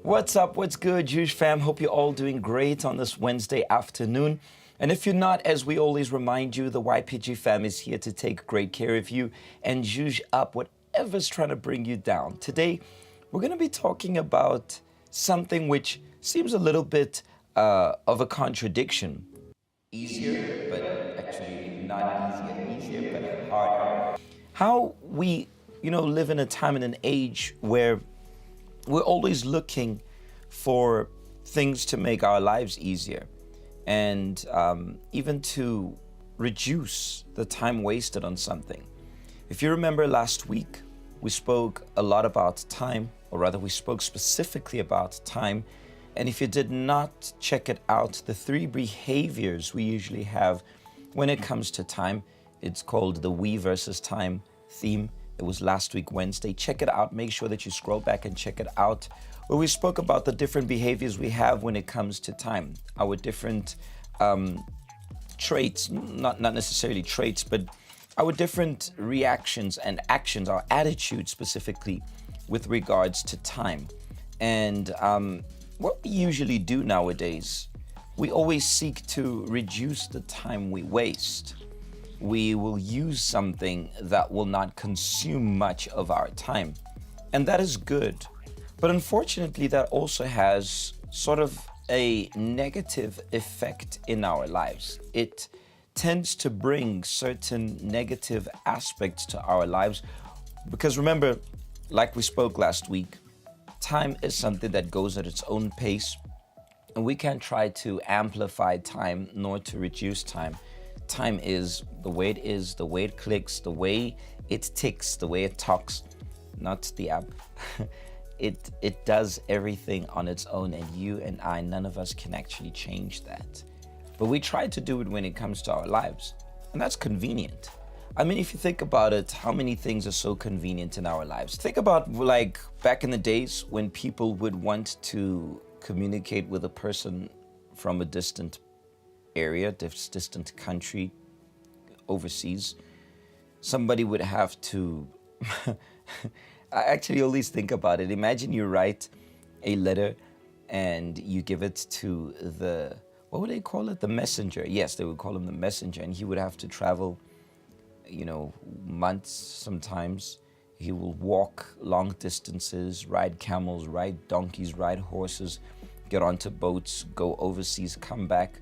What's up? What's good, Juge fam? Hope you're all doing great on this Wednesday afternoon. And if you're not, as we always remind you, the YPG fam is here to take great care of you and juice up whatever's trying to bring you down. Today, we're going to be talking about something which seems a little bit of a contradiction. Easier, but actually not easier. Easier, but harder. How we, live in a time and an age where we're always looking for things to make our lives easier and even to reduce the time wasted on something. If you remember last week, we spoke a lot about time, or rather we spoke specifically about time. And if you did not check it out, the 3 behaviors we usually have when it comes to time, it's called the we versus time theme. It was last week, Wednesday. Check it out. Make sure that you scroll back and check it out, where we spoke about the different behaviors we have when it comes to time, our different traits, not necessarily traits, but our different reactions and actions, our attitude specifically with regards to time. And what we usually do nowadays, we always seek to reduce the time we waste. We will use something that will not consume much of our time. And that is good. But unfortunately, that also has sort of a negative effect in our lives. It tends to bring certain negative aspects to our lives. Because remember, like we spoke last week, time is something that goes at its own pace. And we can't try to amplify time nor to reduce time. Time is the way it is, the way it clicks, the way it ticks, the way it talks, not the app. It does everything on its own, and you and I, none of us can actually change that. But we try to do it when it comes to our lives, and that's convenient. I mean, if you think about it, how many things are so convenient in our lives? Think about like back in the days when people would want to communicate with a person from a distant area, distant country, overseas. Somebody would have to, I actually always think about it. Imagine you write a letter and you give it to the, what would they call it? The messenger. Yes, they would call him the messenger. And he would have to travel, months sometimes. He will walk long distances, ride camels, ride donkeys, ride horses, get onto boats, go overseas, come back.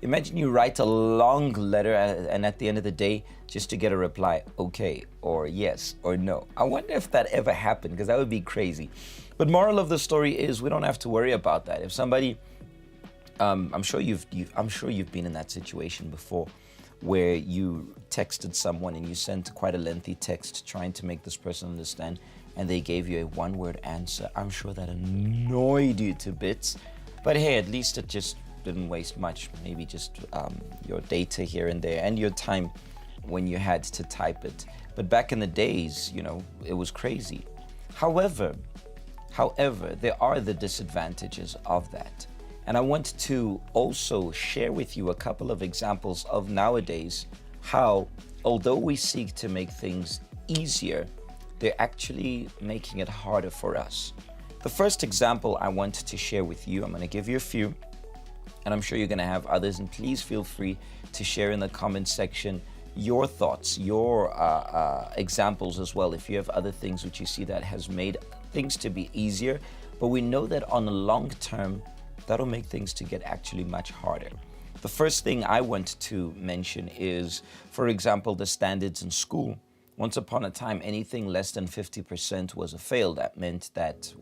Imagine you write a long letter and at the end of the day, just to get a reply, okay, or yes, or no. I wonder if that ever happened, because that would be crazy. But moral of the story is we don't have to worry about that. If somebody, I'm sure you've been in that situation before, where you texted someone and you sent quite a lengthy text trying to make this person understand, and they gave you a one-word answer. I'm sure that annoyed you to bits, but hey, at least it just didn't waste much, maybe just your data here and there and your time when you had to type it. But back in the days, it was crazy. However, there are the disadvantages of that. And I want to also share with you a couple of examples of nowadays how, although we seek to make things easier, they're actually making it harder for us. The first example I wanted to share with you, I'm going to give you a few, and I'm sure you're going to have others, and please feel free to share in the comment section your thoughts, your examples as well, if you have other things which you see that has made things to be easier. But we know that on the long term, that'll make things to get actually much harder. The first thing I want to mention is, for example, the standards in school. Once upon a time, anything less than 50% was a fail. That meant that,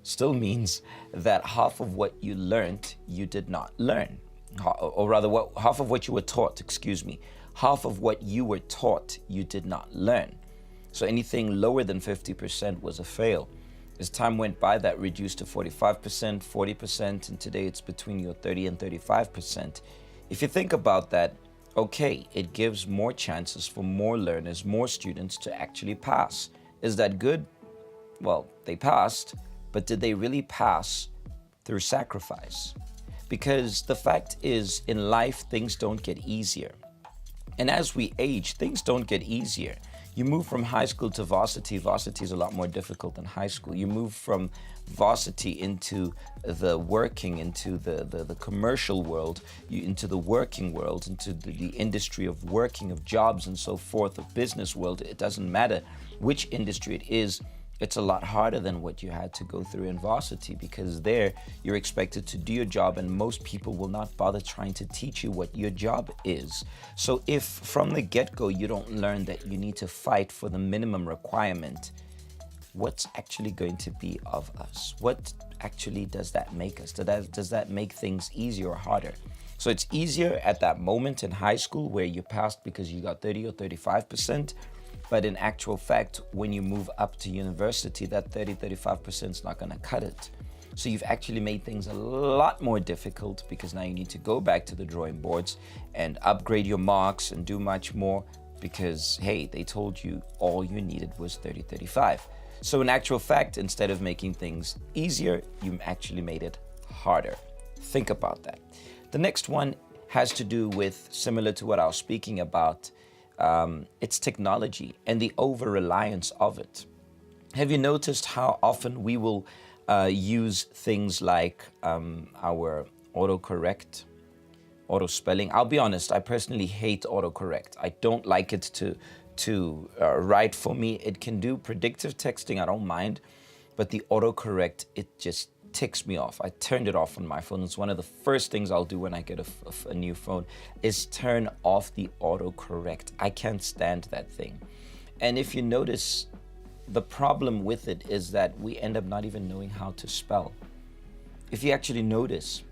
still means that half of what you learned, you did not learn. Or rather, half of what you were taught, half of what you were taught, you did not learn. So anything lower than 50% was a fail. As time went by, that reduced to 45%, 40%, and today it's between your 30 and 35%. If you think about that, okay, it gives more chances for more learners, more students to actually pass. Is that good? Well, they passed, but did they really pass through sacrifice? Because the fact is, in life, things don't get easier. And as we age, things don't get easier. You move from high school to varsity. Varsity is a lot more difficult than high school. You move from varsity into the the commercial world, into the working world, into the industry of working, of jobs and so forth, of business world. It doesn't matter which industry it is. It's a lot harder than what you had to go through in varsity, because there you're expected to do your job, and most people will not bother trying to teach you what your job is. So if from the get-go you don't learn that you need to fight for the minimum requirement, what's actually going to be of us? What actually does that make us? Does that make things easier or harder? So it's easier at that moment in high school where you passed because you got 30 or 35%. But in actual fact, when you move up to university, that 30-35% is not going to cut it. So you've actually made things a lot more difficult, because now you need to go back to the drawing boards and upgrade your marks and do much more, because, hey, they told you all you needed was 30-35. So in actual fact, instead of making things easier, you actually made it harder. Think about that. The next one has to do with, similar to what I was speaking about, it's technology and the over-reliance of it. Have you noticed how often we will use things like our autocorrect, auto spelling? I'll be honest, I personally hate autocorrect. I don't like it to write for me. It can do predictive texting, I don't mind, but the autocorrect, it just ticks me off. I turned it off on my phone. It's one of the first things I'll do when I get a new phone, is turn off the autocorrect. I can't stand that thing. And if you notice, the problem with it is that we end up not even knowing how to spell. If you actually notice,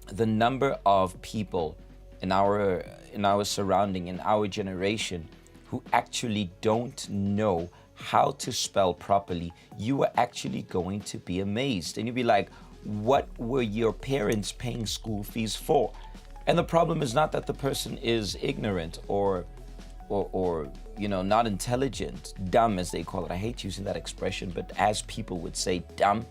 the number of people in our surrounding, in our generation, who actually don't know how to spell properly, you are actually going to be amazed. And you'll be like, what were your parents paying school fees for? And the problem is not that the person is ignorant or not intelligent, dumb as they call it. I hate using that expression, but as people would say, dumb,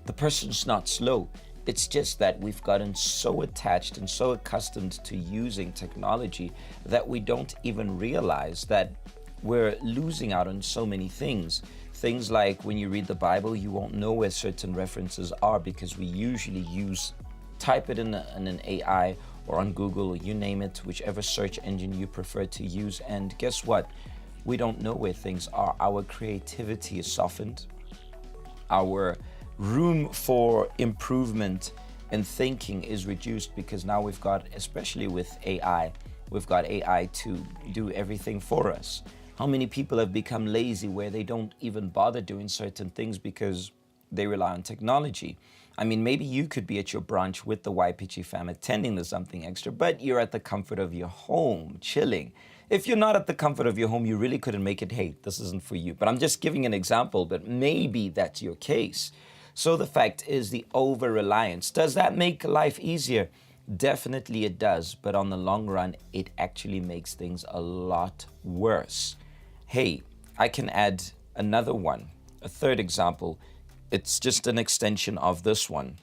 the person's not slow. It's just that we've gotten so attached and so accustomed to using technology that we don't even realize that we're losing out on so many things. Things like when you read the Bible, you won't know where certain references are, because we usually type it in an AI or on Google, you name it, whichever search engine you prefer to use. And guess what? We don't know where things are. Our creativity is softened. Our room for improvement and thinking is reduced, because now we've got, especially with AI, we've got AI to do everything for us. How many people have become lazy where they don't even bother doing certain things because they rely on technology? I mean, maybe you could be at your branch with the YPG fam attending to something extra, but you're at the comfort of your home, chilling. If you're not at the comfort of your home, you really couldn't make it. Hey, this isn't for you. But I'm just giving an example, but maybe that's your case. So the fact is, the over-reliance, does that make life easier? Definitely it does, but on the long run, it actually makes things a lot worse. Hey, I can add another one, a third example. It's just an extension of this one.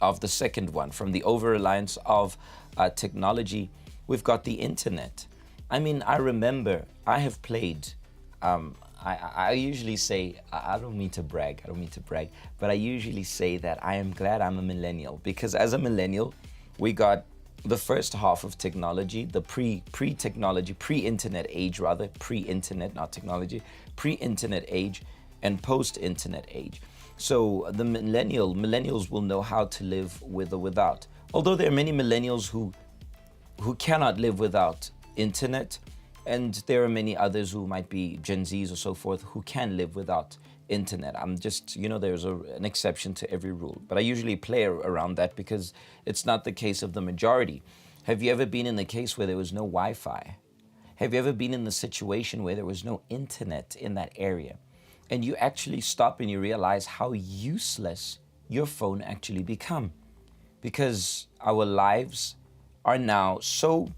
of the second one, from the over-reliance of technology, we've got the internet. I mean, I remember I have played, I usually say, I don't mean to brag, but I usually say that I am glad I'm a millennial, because as a millennial, we got the first half of technology, the pre-technology, pre-internet age rather, pre-internet, not technology, pre-internet age and post-internet age. So the millennials will know how to live with or without. Although there are many millennials who cannot live without internet, and there are many others who might be Gen Zs or so forth who can live without internet. I'm just, there's an exception to every rule. But I usually play around that because it's not the case of the majority. Have you ever been in the case where there was no Wi-Fi? Have you ever been in the situation where there was no internet in that area? And you actually stop and you realize how useless your phone actually become. Because our lives are now so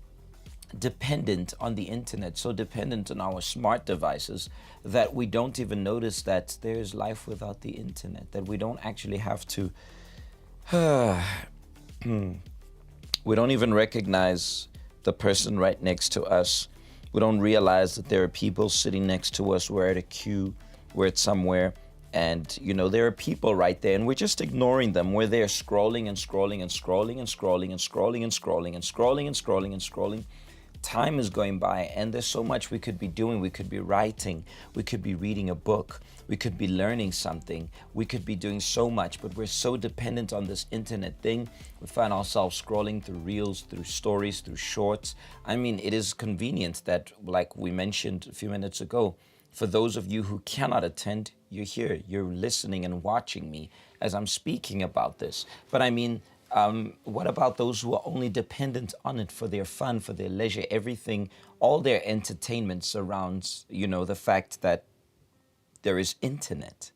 dependent on the internet, so dependent on our smart devices, that we don't even notice that there's life without the internet, that we don't actually have to, we don't even recognize the person right next to us. We don't realize that there are people sitting next to us. We're at a queue, we're at somewhere, and there are people right there, and we're just ignoring them. We're there scrolling and scrolling and scrolling and scrolling and scrolling and scrolling and scrolling and scrolling and scrolling. Time is going by, and there's so much we could be doing. We could be writing, we could be reading a book, we could be learning something, we could be doing so much, but we're so dependent on this internet thing. We find ourselves scrolling through reels, through stories, through shorts. I mean, it is convenient that, like we mentioned a few minutes ago, for those of you who cannot attend, you're here, you're listening and watching me as I'm speaking about this. But I mean, what about those who are only dependent on it for their fun, for their leisure, everything, all their entertainment surrounds, the fact that there is internet.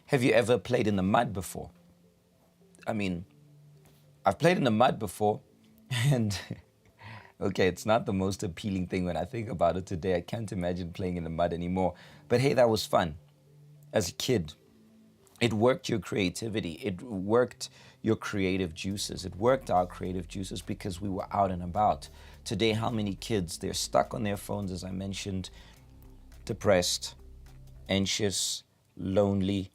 Have you ever played in the mud before? I mean, I've played in the mud before, and okay, it's not the most appealing thing when I think about it today. I can't imagine playing in the mud anymore. But hey, that was fun. As a kid, it worked your creativity. It worked your creative juices. It worked our creative juices because we were out and about. Today, how many kids, they're stuck on their phones, as I mentioned, depressed, anxious, lonely,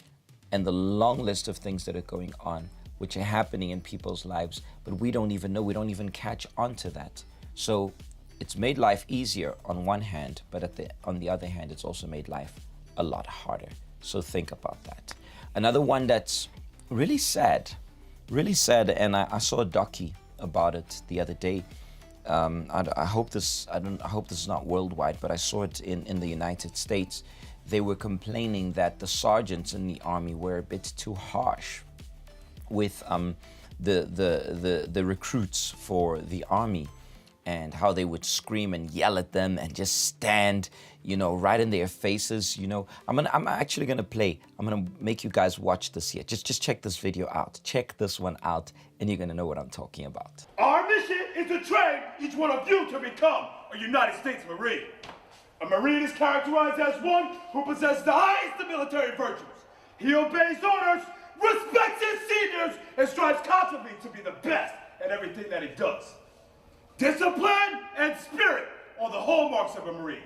and the long list of things that are going on, which are happening in people's lives, but we don't even know, we don't even catch on to that. So it's made life easier on one hand, but on the other hand, it's also made life a lot harder. So think about that. Another one that's really sad, and I saw a docu about it the other day. I hope this is not worldwide, but I saw it in the United States. They were complaining that the sergeants in the army were a bit too harsh with the recruits for the army, and how they would scream and yell at them and just stand, right in their faces. I'm actually gonna I'm gonna make you guys watch this here. Just check this video out. Check this one out, and you're gonna know what I'm talking about. Our mission is to train each one of you to become a United States Marine. A Marine is characterized as one who possesses the highest of military virtues. He obeys orders, respects his seniors, and strives constantly to be the best at everything that he does. Discipline and spirit are the hallmarks of a Marine.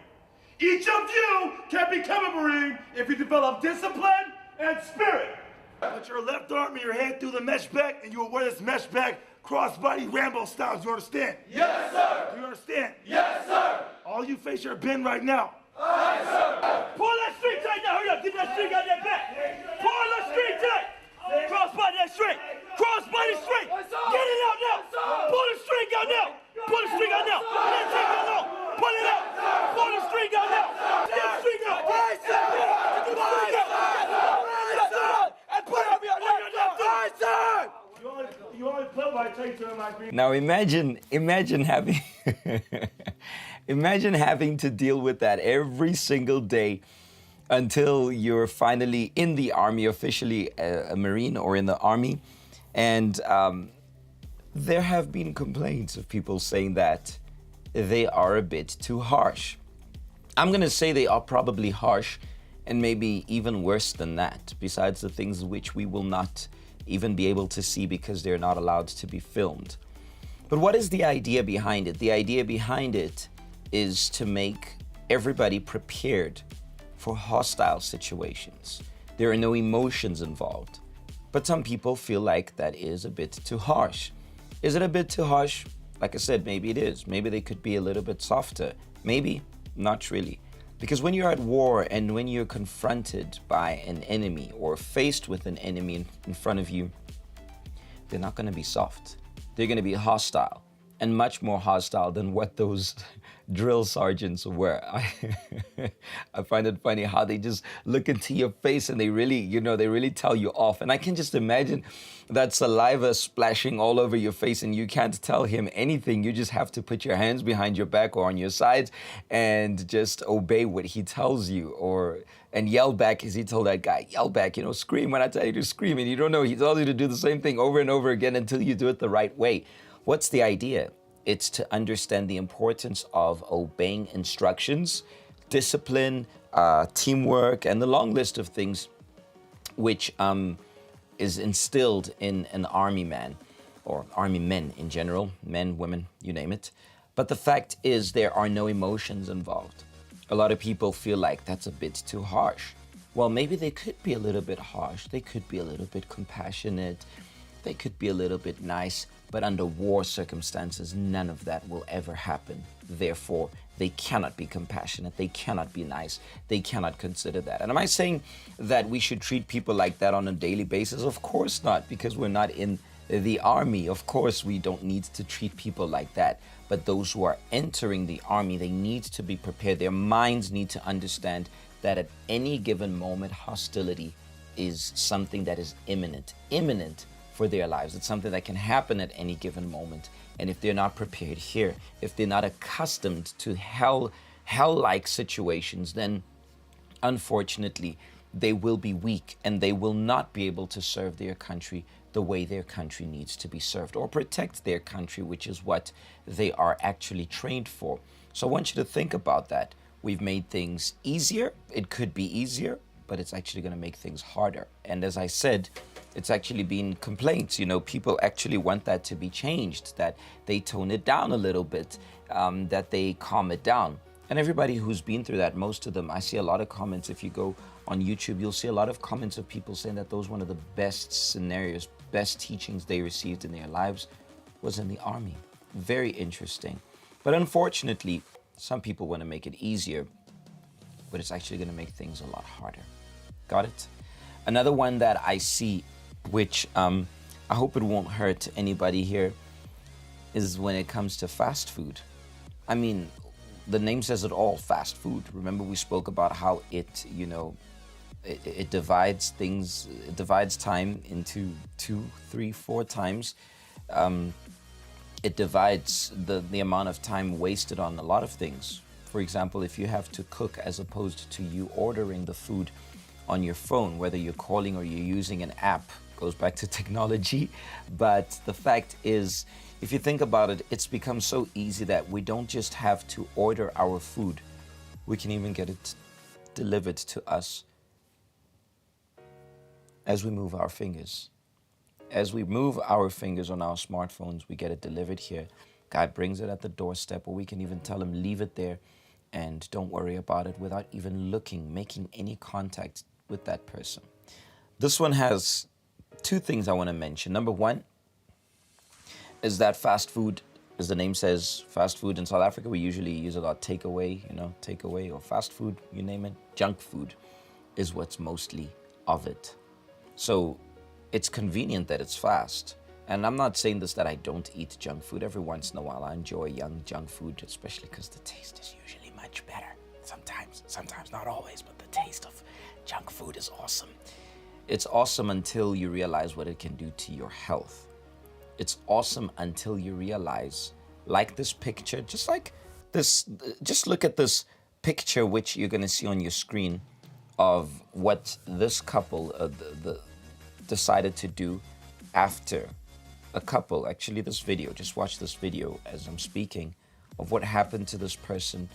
Each of you can become a Marine if you develop discipline and spirit. Put your left arm and your hand through the mesh bag, and you will wear this mesh bag crossbody Rambo style. Do you understand? Yes, sir. Do you understand? Yes, sir. All you face your bend right now. Aye, sir. Pull that string tight now. Hurry up. Get that string out of that back. Pull that string tight. Crossbody that straight. Crossbody straight. Get it out now. Pull the string out now. Pull the string out now. Pull that string out now. Pull it out. Pull the string out now. Get the string out. Aye, sir. Get the string out. Aye, sir. And put it on me now. Aye, sir. You only play by taking my green. Now imagine having imagine having to deal with that every single day until you're finally in the army, officially a Marine or in the army. And there have been complaints of people saying that they are a bit too harsh. I'm going to say they are probably harsh, and maybe even worse than that, besides the things which we will not even be able to see because they're not allowed to be filmed. But what is the idea behind it? The idea behind it is to make everybody prepared for hostile situations. There are no emotions involved. But some people feel like that is a bit too harsh. Is it a bit too harsh? Like I said, maybe it is. Maybe they could be a little bit softer. Maybe not really. Because when you're at war and when you're confronted by an enemy or faced with an enemy in front of you, they're not going to be soft. They're going to be hostile, and much more hostile than what those drill sergeants were. I find it funny how they just look into your face and they really, they really tell you off. And I can just imagine that saliva splashing all over your face and you can't tell him anything. You just have to put your hands behind your back or on your sides and just obey what he tells you, and yell back, as he told that guy, yell back, scream when I tell you to scream. And you don't know, he tells you to do the same thing over and over again until you do it the right way. What's the idea? It's to understand the importance of obeying instructions, discipline, teamwork, and the long list of things which is instilled in an army man, or army men in general, men, women, you name it. But the fact is there are no emotions involved. A lot of people feel like that's a bit too harsh. Well, maybe they could be a little bit harsh. They could be a little bit compassionate. They could be a little bit nice. But under war circumstances, none of that will ever happen. Therefore, they cannot be compassionate. They cannot be nice. They cannot consider that. And am I saying that we should treat people like that on a daily basis? Of course not, because we're not in the army. Of course, we don't need to treat people like that. But those who are entering the army, they need to be prepared. Their minds need to understand that at any given moment, hostility is something that is imminent for their lives. It's something that can happen at any given moment. And if they're not prepared here, if they're not accustomed to hell-like situations, then unfortunately, they will be weak and they will not be able to serve their country the way their country needs to be served, or protect their country, which is what they are actually trained for. So I want you to think about that. We've made things easier. It could be easier, but it's actually going to make things harder. And as I said, it's actually been complaints. People actually want that to be changed, that they tone it down a little bit, that they calm it down. And everybody who's been through that, most of them, I see a lot of comments. If you go on YouTube, you'll see a lot of comments of people saying that those one of the best scenarios, best teachings they received in their lives was in the army. Very interesting. But unfortunately, some people want to make it easier, but it's actually going to make things a lot harder. Got it? Another one that I see, which I hope it won't hurt anybody here, is when it comes to fast food. I mean, the name says it all, fast food. Remember we spoke about how it divides things, it divides time into 2, 3, 4 times. It divides the amount of time wasted on a lot of things. For example, if you have to cook as opposed to you ordering the food on your phone, whether you're calling or you're using an app, goes back to technology. But the fact is, if you think about it, it's become so easy that we don't just have to order our food. We can even get it delivered to us as we move our fingers. As we move our fingers on our smartphones, we get it delivered here. Guy brings it at the doorstep, or we can even tell him, leave it there and don't worry about it, without even making any contact with that person. This one has 2 things I want to mention. Number one is that fast food, as the name says, fast food in South Africa, we usually use a lot takeaway, takeaway or fast food, you name it. Junk food is what's mostly of it. So it's convenient that it's fast. And I'm not saying this that I don't eat junk food. Every once in a while, I enjoy young junk food, especially because the taste is usually much better. Sometimes, not always, but the taste of junk food is awesome. It's awesome until you realize what it can do to your health. It's awesome until you realize, like this picture, just look at this picture, which you're going to see on your screen, of what this couple decided to do after this video. Just watch this video as I'm speaking of what happened to this person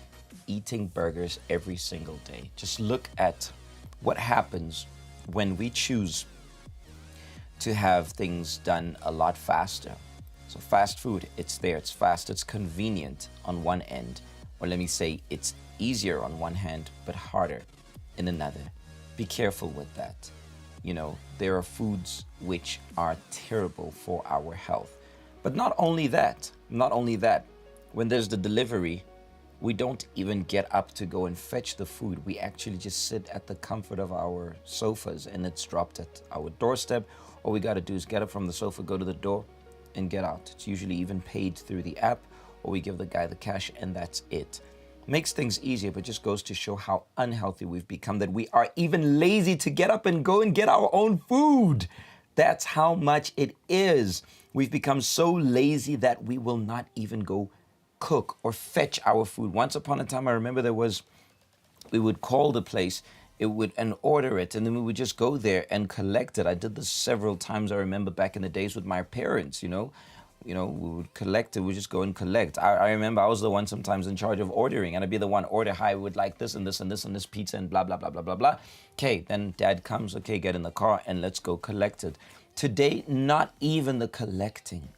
eating burgers every single day. Just look at what happens when we choose to have things done a lot faster. So fast food, it's there, it's fast, it's convenient on one end, or let me say it's easier on one hand, but harder in another. Be careful with that. You know, there are foods which are terrible for our health. But not only that, when there's the delivery, we don't even get up to go and fetch the food. We actually just sit at the comfort of our sofas and it's dropped at our doorstep. All we got to do is get up from the sofa, go to the door, and get out. It's usually even paid through the app, or we give the guy the cash, and that's it. Makes things easier, but just goes to show how unhealthy we've become, that we are even lazy to get up and go and get our own food. That's how much it is. We've become so lazy that we will not even go cook or fetch our food. Once upon a time, I remember we would call the place, and order it, and then we would just go there and collect it. I did this several times. I remember back in the days with my parents, you know, we would collect it. We just go and collect. I remember I was the one sometimes in charge of ordering, and I'd be the one order, hi, we would like this and this and this and this pizza and blah, blah, blah, blah, blah, blah. Okay, then dad comes, okay, get in the car and let's go collect it. Today, not even the collecting.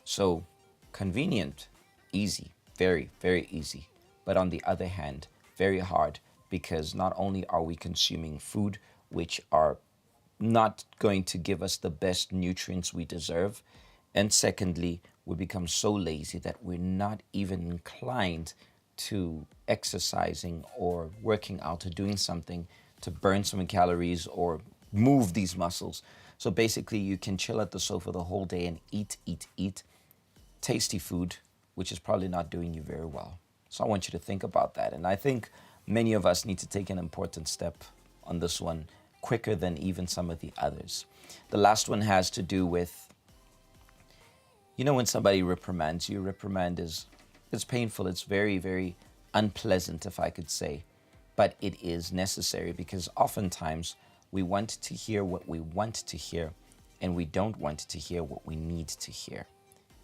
So convenient, easy, very, very easy. But on the other hand, very hard, because not only are we consuming food which are not going to give us the best nutrients we deserve, and secondly, we become so lazy that we're not even inclined to exercising or working out or doing something to burn some calories or move these muscles. So basically, you can chill at the sofa the whole day and eat tasty food, which is probably not doing you very well. So I want you to think about that. And I think many of us need to take an important step on this one quicker than even some of the others. The last one has to do with, you know, when somebody reprimands you, reprimand it's painful. It's very, very unpleasant, if I could say, but it is necessary, because oftentimes we want to hear what we want to hear and we don't want to hear what we need to hear.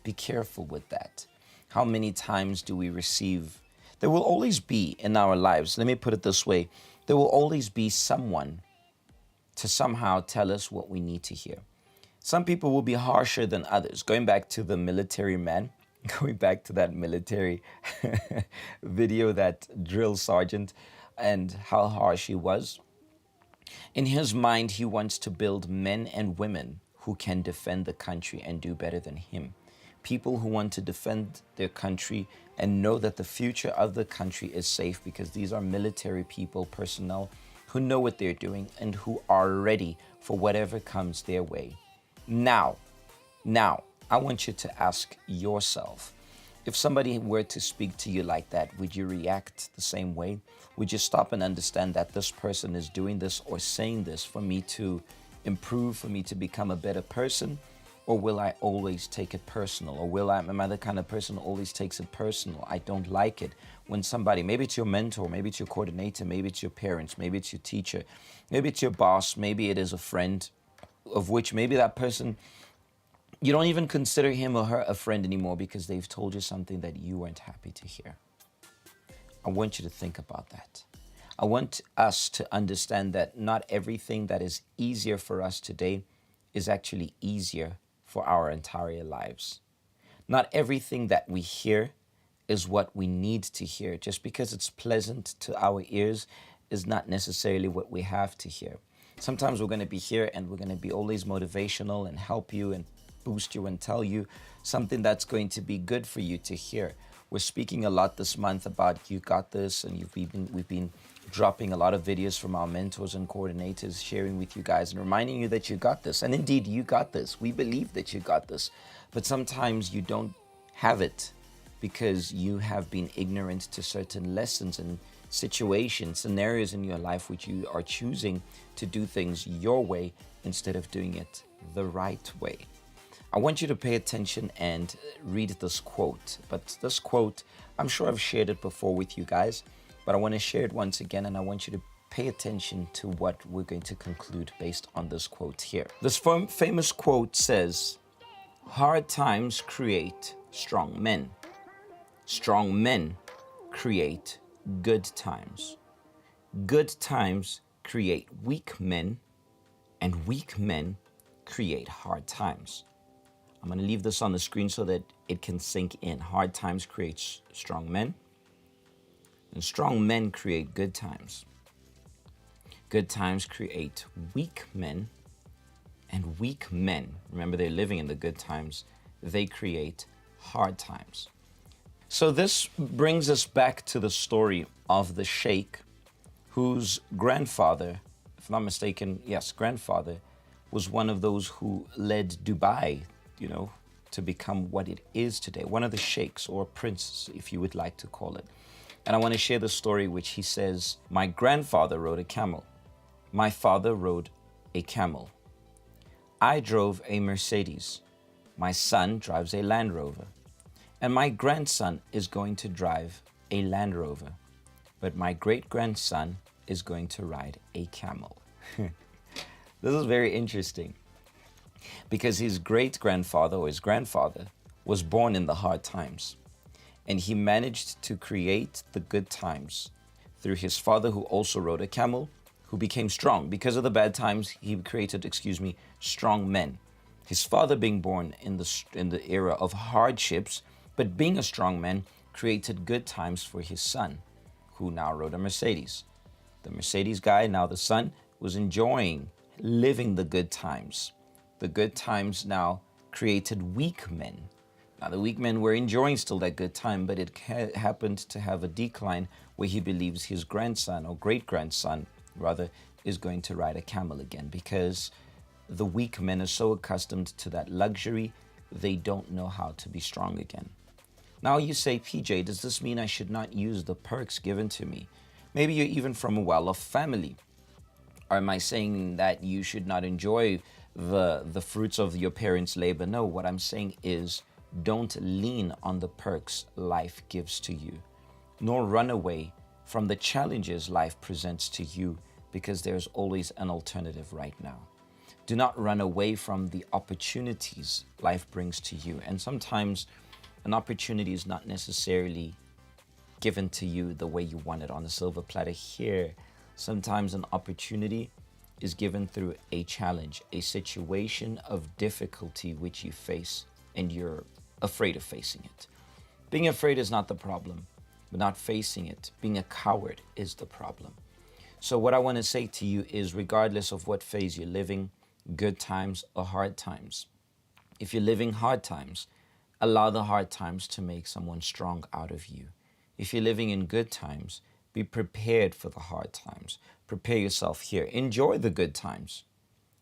Be careful with that. How many times do we receive? There will always be in our lives, let me put it this way, there will always be someone to somehow tell us what we need to hear. Some people will be harsher than others. Going back to the military man, going back to that military video, that drill sergeant, and how harsh he was. In his mind, he wants to build men and women who can defend the country and do better than him. People who want to defend their country and know that the future of the country is safe, because these are military people, personnel who know what they're doing and who are ready for whatever comes their way. Now, I want you to ask yourself, if somebody were to speak to you like that, would you react the same way? Would you stop and understand that this person is doing this or saying this for me to improve, for me to become a better person? Or will I always take it personal? Or am I the kind of person who always takes it personal? I don't like it when somebody, maybe it's your mentor, maybe it's your coordinator, maybe it's your parents, maybe it's your teacher, maybe it's your boss, maybe it is a friend, of which maybe that person, you don't even consider him or her a friend anymore because they've told you something that you weren't happy to hear. I want you to think about that. I want us to understand that not everything that is easier for us today is actually easier for our entire lives. Not everything that we hear is what we need to hear. Just because it's pleasant to our ears is not necessarily what we have to hear. Sometimes we're going to be here and we're going to be always motivational and help you and boost you and tell you something that's going to be good for you to hear. We're speaking a lot this month about you got this, and we've been dropping a lot of videos from our mentors and coordinators, sharing with you guys and reminding you that you got this. And indeed, you got this. We believe that you got this. But sometimes you don't have it because you have been ignorant to certain lessons and situations, scenarios in your life which you are choosing to do things your way instead of doing it the right way. I want you to pay attention and read this quote. But this quote, I'm sure I've shared it before with you guys, but I want to share it once again, and I want you to pay attention to what we're going to conclude based on this quote here. This famous quote says, "Hard times create strong men. Strong men create good times. Good times create weak men, and weak men create hard times. I'm going to leave this on the screen so that it can sink in. Hard times create strong men, and strong men create good times. Good times create weak men, and weak men, remember they're living in the good times, they create hard times. So this brings us back to the story of the sheikh whose grandfather, if I'm not mistaken, yes, grandfather, was one of those who led Dubai, to become what it is today. One of the sheikhs, or princes, if you would like to call it. And I want to share the story which he says, my grandfather rode a camel. My father rode a camel. I drove a Mercedes. My son drives a Land Rover. And my grandson is going to drive a Land Rover. But my great-grandson is going to ride a camel. This is very interesting because his great-grandfather or his grandfather was born in the hard times. And he managed to create the good times through his father, who also rode a camel, who became strong. Because of the bad times, he created, strong men. His father being born in the era of hardships, but being a strong man, created good times for his son, who now rode a Mercedes. The Mercedes guy, now the son, was enjoying living the good times. The good times now created weak men. Now, the weak men were enjoying still that good time, but it happened to have a decline where he believes his grandson, or great-grandson, rather, is going to ride a camel again, because the weak men are so accustomed to that luxury, they don't know how to be strong again. Now you say, PJ, does this mean I should not use the perks given to me? Maybe you're even from a well-off family. Or am I saying that you should not enjoy the fruits of your parents' labor? No, what I'm saying is don't lean on the perks life gives to you, nor run away from the challenges life presents to you, because there's always an alternative right now. Do not run away from the opportunities life brings to you. And sometimes an opportunity is not necessarily given to you the way you want it on a silver platter here. Sometimes an opportunity is given through a challenge, a situation of difficulty which you face, and you're afraid of facing it. Being afraid is not the problem, but not facing it, being a coward, is the problem. So what I want to say to you is, regardless of what phase you're living, good times or hard times, if you're living hard times, allow the hard times to make someone strong out of you. If you're living in good times, be prepared for the hard times. Prepare yourself here. Enjoy the good times,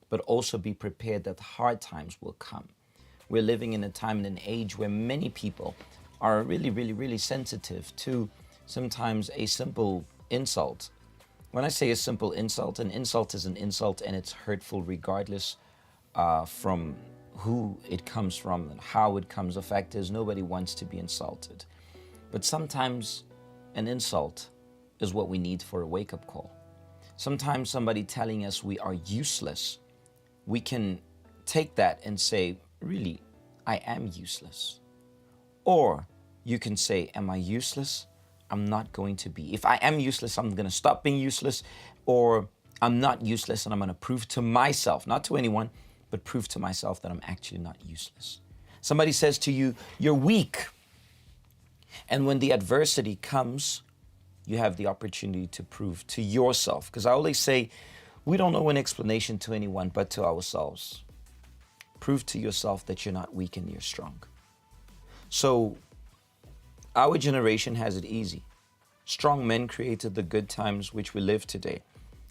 but also be prepared that the hard times will come. We're living in a time and an age where many people are really sensitive to sometimes a simple insult. When I say a simple insult, an insult is an insult, and it's hurtful regardless from who it comes from and how it comes. The fact is, nobody wants to be insulted. But sometimes an insult is what we need for a wake-up call. Sometimes somebody telling us we are useless, we can take that and say, really, I am useless. Or you can say, am I useless? I'm not going to be. If I am useless, I'm going to stop being useless. Or I'm not useless, and I'm going to prove to myself, not to anyone, but prove to myself that I'm actually not useless. Somebody says to you, you're weak. And when the adversity comes, you have the opportunity to prove to yourself. Because I always say, we don't know an explanation to anyone but to ourselves. Prove to yourself that you're not weak and you're strong. So our generation has it easy. Strong men created the good times which we live today.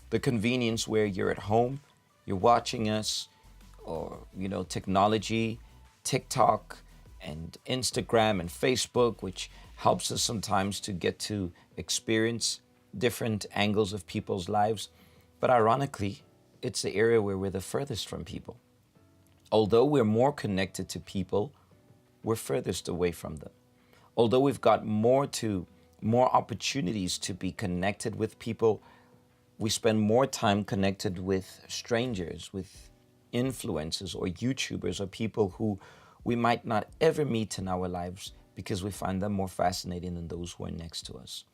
The convenience where you're at home, you're watching us, or, technology, TikTok, and Instagram and Facebook, which helps us sometimes to get to experience different angles of people's lives. But ironically, it's the area where we're the furthest from people. Although we're more connected to people, we're furthest away from them. Although we've got more opportunities to be connected with people, we spend more time connected with strangers, with influencers or YouTubers or people who we might not ever meet in our lives because we find them more fascinating than those who are next to us.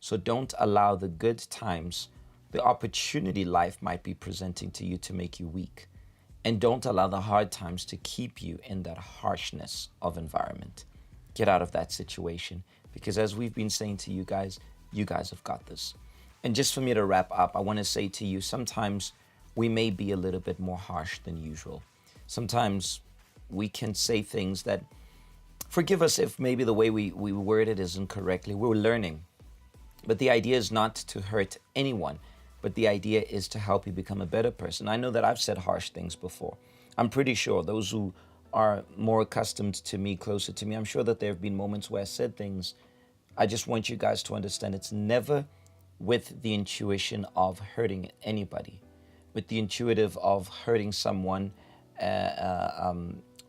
So don't allow the good times, the opportunity life might be presenting to you, to make you weak. And don't allow the hard times to keep you in that harshness of environment. Get out of that situation, because as we've been saying to you guys have got this. And just for me to wrap up, I want to say to you, sometimes we may be a little bit more harsh than usual. Sometimes we can say things that, forgive us if maybe the way we word it isn't correctly. We're learning. But the idea is not to hurt anyone, but the idea is to help you become a better person. I know that I've said harsh things before. I'm pretty sure those who are more accustomed to me, closer to me, I'm sure that there have been moments where I said things. I just want you guys to understand it's never with the intuition of hurting anybody, with the intuitive of hurting someone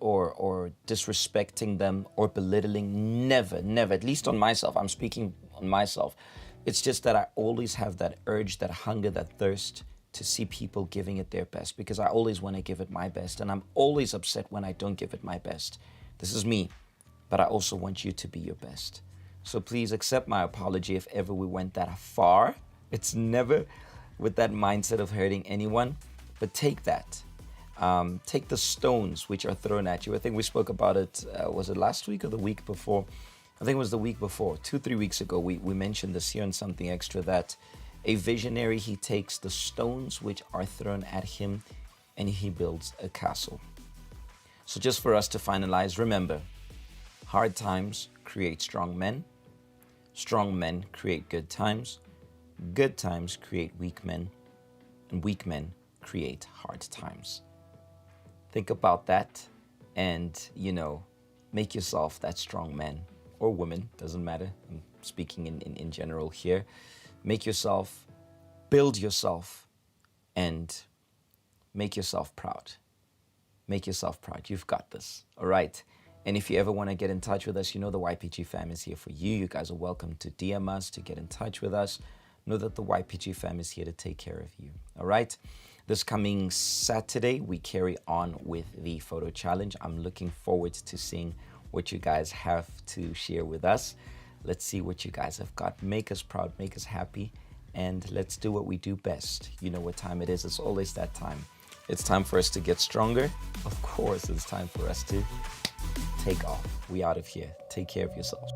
or disrespecting them or belittling. Never, never, at least on myself. I'm speaking on myself. It's just that I always have that urge, that hunger, that thirst to see people giving it their best, because I always want to give it my best, and I'm always upset when I don't give it my best. This is me, but I also want you to be your best. So please accept my apology if ever we went that far. It's never with that mindset of hurting anyone, but take that. Take the stones which are thrown at you. I think we spoke about it, was it last week or the week before? I think it was the week before, 2-3 weeks ago. We mentioned this here in Something Extra, that a visionary, he takes the stones which are thrown at him and he builds a castle. So just for us to finalize, remember, hard times create strong men create good times create weak men, and weak men create hard times. Think about that and, make yourself that strong man or woman, doesn't matter. I'm speaking in general here. Make yourself, build yourself, and make yourself proud. Make yourself proud. You've got this. All right. And if you ever want to get in touch with us, the YPG fam is here for you. You guys are welcome to DM us, to get in touch with us. Know that the YPG fam is here to take care of you. All right. This coming Saturday, we carry on with the photo challenge. I'm looking forward to seeing what you guys have to share with us. Let's see what you guys have got. Make us proud, make us happy, and let's do what we do best. You know what time it is. It's always that time. It's time for us to get stronger. Of course, it's time for us to take off. We out of here. Take care of yourselves.